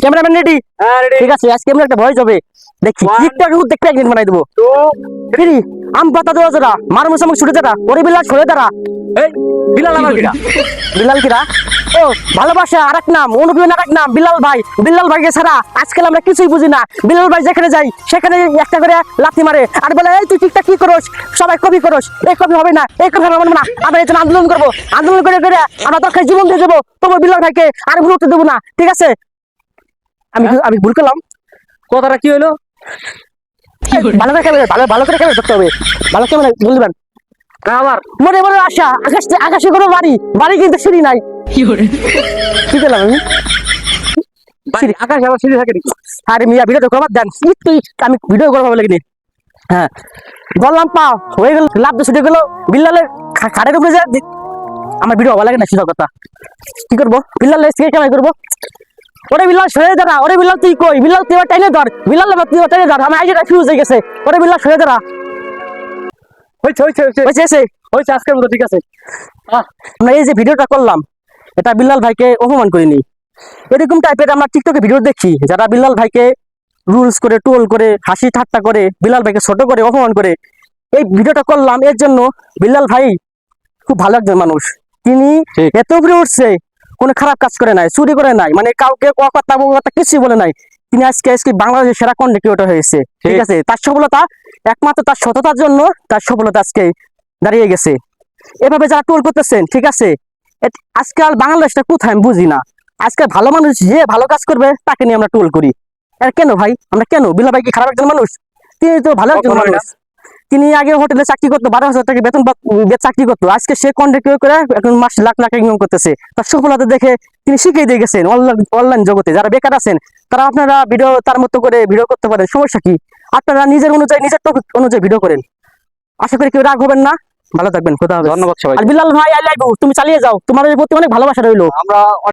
Cameraman ready? হ্যাঁ ready. ঠিক আছে, আজকে আমরা একটা ভয়েস হবে, দেখি টিকটক দেখতে একদিন বানাই দেবো। ফিরি আম পাতা দেওয়া যারা মারমু সামুক ছুটে যারা ওরে বিলাল সরে দাঁড়া। এই বিলাল আমার কিরা? বিলাল কিরা? ও ভালোবাসা আরেক নাম, অনুপ্রেরণা আরেক নাম, বিলাল ভাই। বিলাল ভাইকে ছাড়া আজকাল আমরা কিছুই বুঝি না। বিলাল ভাই যেখানে যাই সেখানে একটা করে লাথি মারে আর বলে এই তুই টিকটক কি করস, সবাই কপি করস, এই কপি হবে না, এই কপি হবে না, আমরা এই জন্য আন্দোলন করবো, আন্দোলন করে করে আমরা দরকার জীবন দিয়ে দেবো, তবু বিলাল ভাইকে আর ভুল হতে দেবো না। ঠিক আছে, আমি আমি ভুল করলাম। কথাটা কি হলো? ভালো করে ক্যামেরা, ভালো করে ক্যামেরা ধরতে হবে, ভালো ক্যামেরা বলবেন। আবার মনে মনে আশা আকাশে কোনো বাড়ি, বাড়ি কিন্তু সিঁড়ি নাই। কি করলাম আমি? আকাশ আবার সিঁড়ি থাকে নাকি? আরে মিয়া ভিডিও তো করবার দেন, তুই আমি ভিডিও করবো লাগি। হ্যাঁ বললাম পা হয়ে গেল, লাভ তো ছুটে গেল বিল্লালের খাটের উপরে যা আমার ভিডিও ভালো লাগে না। সেটা কথা কি করবো, বিল্লালের থেকে কেমন করবো? ওরে বিল্লাল সরে দাঁড়া, ওরে বিল্লাল তুই কই, বিল্লাল তুই এবার টাইনে ধর, বিল্লাল তুই এবার টাইনে ধর, আমার আইডিটা ফিউজ হয়ে গেছে, ওরে বিল্লাল সরে দাঁড়া। হয়েছে হয়েছে হয়েছে হয়েছে হয়েছে আজকের মতো ঠিক আছে। আমরা এই যে ভিডিওটা করলাম এটা বিল্লাল ভাইকে অপমান করিনি। এরকম টাইপের আমরা টিকটকে ভিডিও দেখি যারা বিল্লাল ভাইকে রুলস করে, টোল করে, হাসি ঠাট্টা করে, বিল্লাল ভাইকে ছোট করে, অপমান করে। এই ভিডিওটা করলাম এর জন্য, বিল্লাল ভাই খুব ভালো একজন মানুষ। তিনি এত উপরে উঠছে, কোনো খারাপ কাজ করে নাই, চুরি করে নাই, মানে কাউকে কথা কিছুই বলে নাই। তিনি আজকে বাংলাদেশের সেরা কন্টেন্ট ক্রিয়েটর হয়েছে। ঠিক আছে, তার সফলতা একমাত্র তার সততার জন্য, তার সফলতা আজকে দাঁড়িয়ে গেছে। এভাবে যারা টোল করতেছেন, ঠিক আছে, আজকাল বাংলাদেশটা কোথায় আমি বুঝি না। আজকাল ভালো মানুষ যে ভালো কাজ করবে তাকে নিয়ে আমরা টোল করি। আর কেন ভাই, আমরা কেন? বিল্লাল ভাই কি খারাপ একজন মানুষ? তিনি তো ভালো একজন মানুষ। তিনি আগে হোটেলে চাকরি করতো, 12,000 টাকা বেতন চাকরি করতো, আজকে সে কন্টেন্ট করে এখন মাস লাখ লাখ ইনকাম করতেছে। তার সফলতা দেখে তিনি শিখিয়ে দিয়ে গেছেন অনলাইন জগতে যারা বেকার আছেন তারা আপনারা ভিডিও তার মতো করে ভিডিও করতে পারেন, সমস্যা কি? আপনারা নিজের অনুযায়ী, নিজের টপিক অনুযায়ী ভিডিও করেন। আশা করি কেউ রাগ হবেন না। ভালো থাকবেন, খোদা হাফেজ। ধন্যবাদ সবাই। আর বিল্লাল ভাই আই লাভ ইউ, তুমি চালিয়ে যাও, তোমার প্রতি অনেক ভালোবাসা রইলো। আমরা